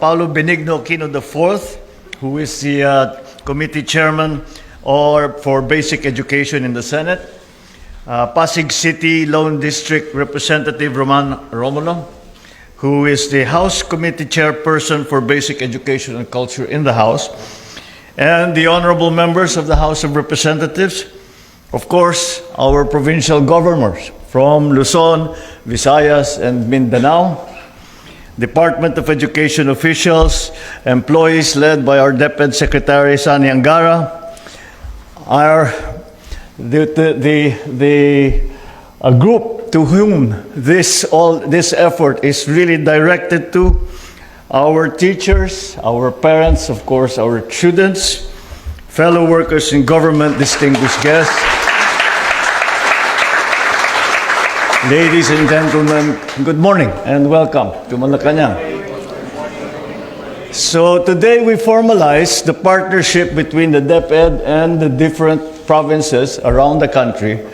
Paulo Benigno Aquino IV, who is the committee chairman for basic education in the Senate. Pasig City Lone District Representative Roman Romulo, who is the House Committee Chairperson for Basic Education and Culture in the House, and the honorable members of the House of Representatives, of course, our provincial governors from Luzon, Visayas, and Mindanao, Department of Education officials, employees led by our DepEd Secretary Sani Angara, a group to whom this effort is really directed to, our teachers, our parents, of course, our students, fellow workers in government, distinguished guests, ladies and gentlemen, good morning and welcome to Malacanang. So today we formalize the partnership between the DepEd and the different provinces around the country,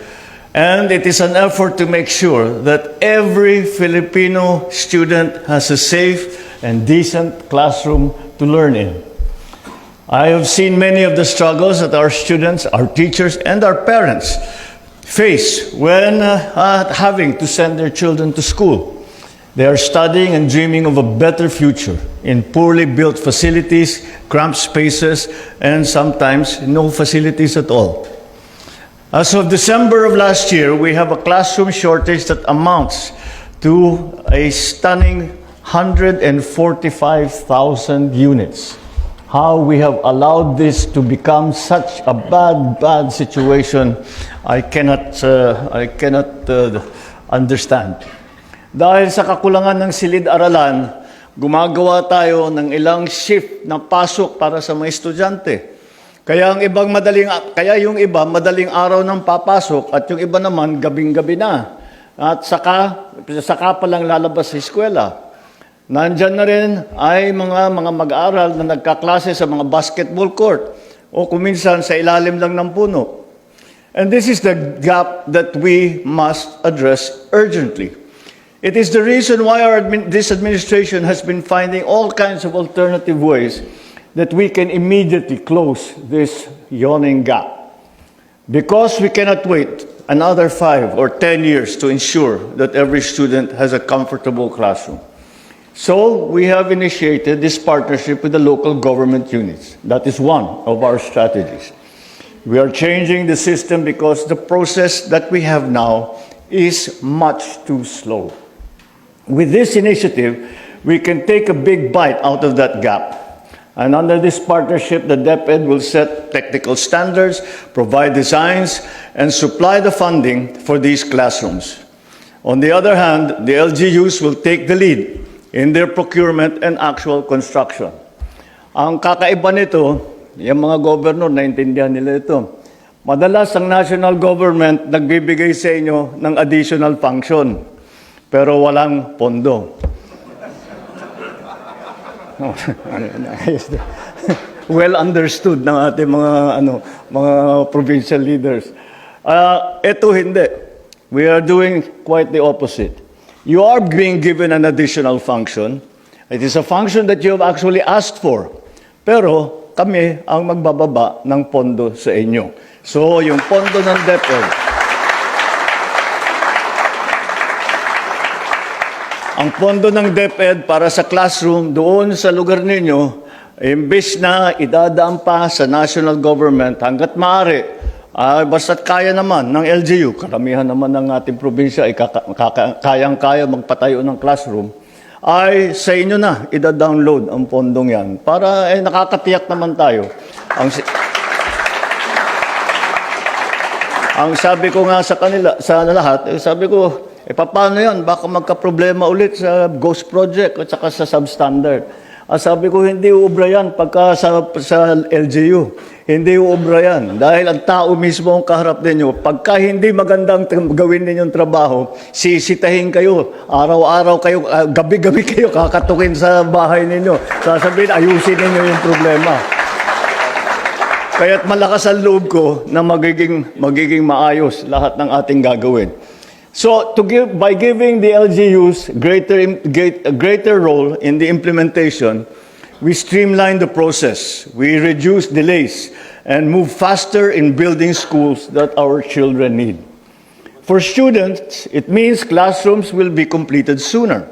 and it is an effort to make sure that every Filipino student has a safe and decent classroom to learn in. I have seen many of the struggles that our students, our teachers, and our parents face when having to send their children to school. They are studying and dreaming of a better future in poorly built facilities, cramped spaces, and sometimes no facilities at all. As of December of last year, we have a classroom shortage that amounts to a stunning 145,000 units. How we have allowed this to become such a bad situation, I cannot understand. Dahil sa kakulangan ng silid-aralan, gumagawa tayo ng ilang shift na pasok para sa mga estudyante. Kaya yung iba madaling araw nang papasok at yung iba naman gabing-gabi na. At saka pa lang lalabas sa eskwela. Nandyan na rin ay mga mag-aaral na nagkaklase sa mga basketball court o kuminsan sa ilalim lang ng puno. And this is the gap that we must address urgently. It is the reason why this administration has been finding all kinds of alternative ways that we can immediately close this yawning gap. Because we cannot wait another 5 or 10 years to ensure that every student has a comfortable classroom. So we have initiated this partnership with the local government units. That is one of our strategies. We are changing the system because the process that we have now is much too slow. With this initiative, we can take a big bite out of that gap. And under this partnership, the DepEd will set technical standards, provide designs, and supply the funding for these classrooms. On the other hand, the LGUs will take the lead in their procurement and actual construction. Ang kakaiba nito, yung mga governor, naintindihan nila ito. Madalas ang national government nagbibigay sa inyo ng additional function, pero walang pondo. Well understood ng ating mga provincial leaders. Ito hindi. We are doing quite the opposite. You are being given an additional function. It is a function that you have actually asked for. Pero kami ang magbababa ng pondo sa inyo. So, yung pondo ng DepEd, ang pondo ng DepEd para sa classroom doon sa lugar ninyo, imbes na idadaan pa sa national government hanggat maaari, basta't kaya naman ng LGU, karamihan naman ng ating probinsya ay kayang-kaya magpatayo ng classroom, ay sa inyo na ida-download ang pondong yan para nakakatiyak naman tayo. Ang sabi ko nga sa kanila, sa lahat, sabi ko, paano yan? Baka magka-problema ulit sa ghost project at saka sa substandard. Sabi ko, hindi uubra yan pagka sa LGU. Hindi uubra yan. Dahil ang tao mismo ang kaharap ninyo. Pagka hindi magandang gawin ninyong trabaho, sisitahin kayo. Araw-araw kayo, gabi-gabi kayo kakatukin sa bahay ninyo. Sasabihin, ayusin ninyo yung problema. Kaya't malakas ang loob ko na magiging maayos lahat ng ating gagawin. So by giving the LGUs a greater role in the implementation, we streamline the process, we reduce delays, and move faster in building schools that our children need. For students, it means classrooms will be completed sooner.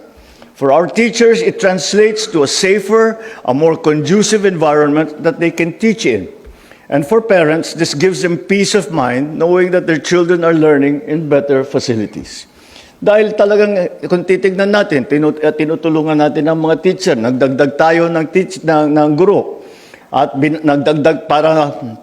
For our teachers, it translates to a safer, a more conducive environment that they can teach in. And for parents, this gives them peace of mind knowing that their children are learning in better facilities. Dahil talagang, kung titignan natin, tinutulungan natin ang mga teacher, nagdagdag tayo ng guro, at nagdagdag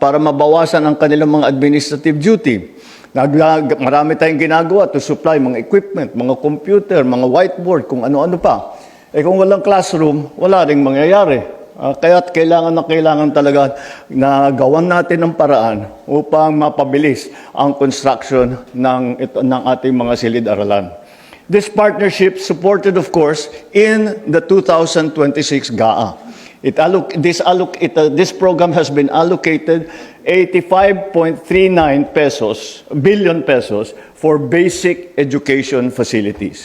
para mabawasan ang kanilang mga administrative duty. Marami tayong ginagawa to supply mga equipment, mga computer, mga whiteboard, kung ano-ano pa. Kung walang classroom, wala ring mangyayari. Kaya't kailangan talaga na gawan natin ng paraan upang mapabilis ang construction ng ating mga silid-aralan. This partnership supported, of course, in the 2026 GAA. This program has been allocated 85.39 billion pesos for basic education facilities.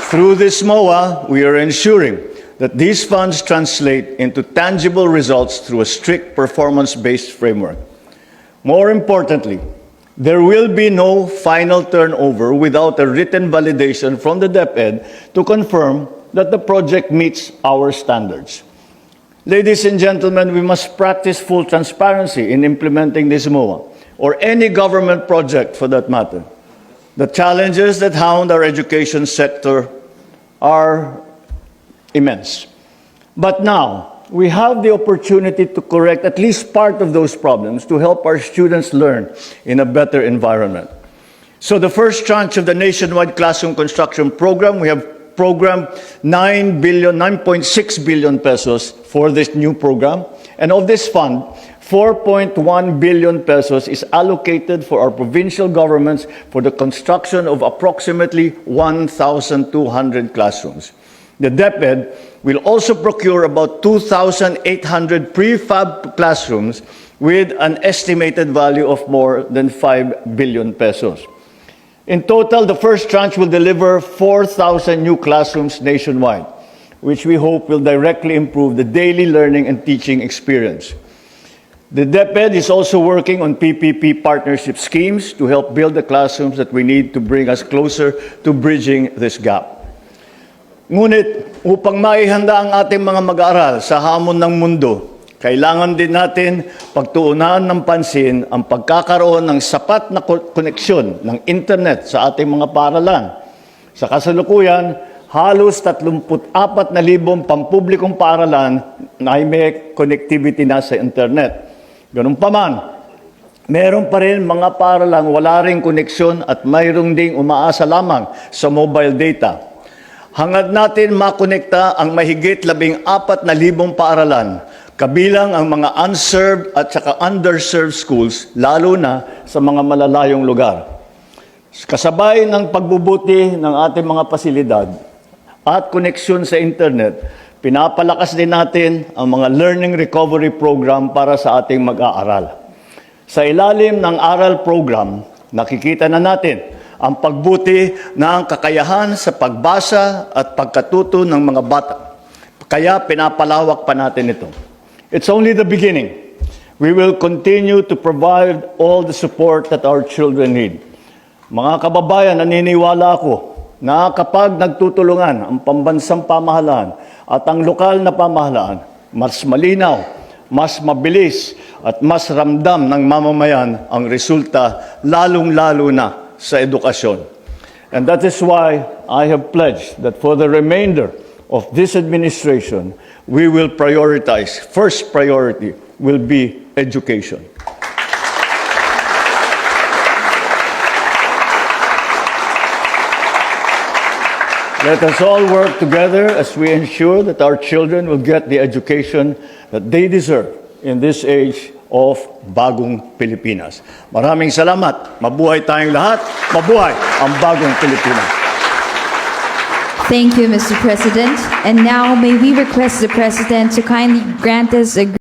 Through this MOA, we are ensuring that these funds translate into tangible results through a strict performance-based framework. More importantly, there will be no final turnover without a written validation from the DepEd to confirm that the project meets our standards. Ladies and gentlemen, we must practice full transparency in implementing this MOA, or any government project for that matter. The challenges that hound our education sector are immense. But now, we have the opportunity to correct at least part of those problems to help our students learn in a better environment. So the first tranche of the nationwide classroom construction program, we have programmed 9.6 billion pesos for this new program. And of this fund, 4.1 billion pesos is allocated for our provincial governments for the construction of approximately 1,200 classrooms. The DepEd will also procure about 2,800 prefab classrooms with an estimated value of more than 5 billion pesos. In total, the first tranche will deliver 4,000 new classrooms nationwide, which we hope will directly improve the daily learning and teaching experience. The DepEd is also working on PPP partnership schemes to help build the classrooms that we need to bring us closer to bridging this gap. Ngunit, upang maihanda ang ating mga mag-aaral sa hamon ng mundo, kailangan din natin pagtuunan ng pansin ang pagkakaroon ng sapat na koneksyon ng internet sa ating mga paaralan. Sa kasalukuyan, halos 34,000 pampublikong paaralan na may connectivity na sa internet. Ganun pa man, meron pa rin mga paaralang wala ring koneksyon at mayroong ding umaasa lamang sa mobile data. Hangad natin makonekta ang mahigit 14,000 paaralan, kabilang ang mga unserved at saka underserved schools, lalo na sa mga malalayong lugar. Kasabay ng pagbubuti ng ating mga pasilidad at koneksyon sa internet, pinapalakas din natin ang mga learning recovery program para sa ating mag-aaral. Sa ilalim ng ARAL program, nakikita na natin ang pagbuti ng kakayahan sa pagbasa at pagkatuto ng mga bata. Kaya pinapalawak pa natin ito. It's only the beginning. We will continue to provide all the support that our children need. Mga kababayan, naniniwala ako na kapag nagtutulungan ang pambansang pamahalaan at ang lokal na pamahalaan, mas malinaw, mas mabilis, at mas ramdam ng mamamayan ang resulta, lalong-lalo na sa edukasyon. And that is why I have pledged that for the remainder of this administration, we will prioritize, first priority will be education. Let us all work together as we ensure that our children will get the education that they deserve in this age of bagong Pilipinas. Maraming salamat. Mabuhay tayong lahat. Mabuhay ang bagong Pilipinas. Thank you, Mr. President. And now may we request the President to kindly grant us a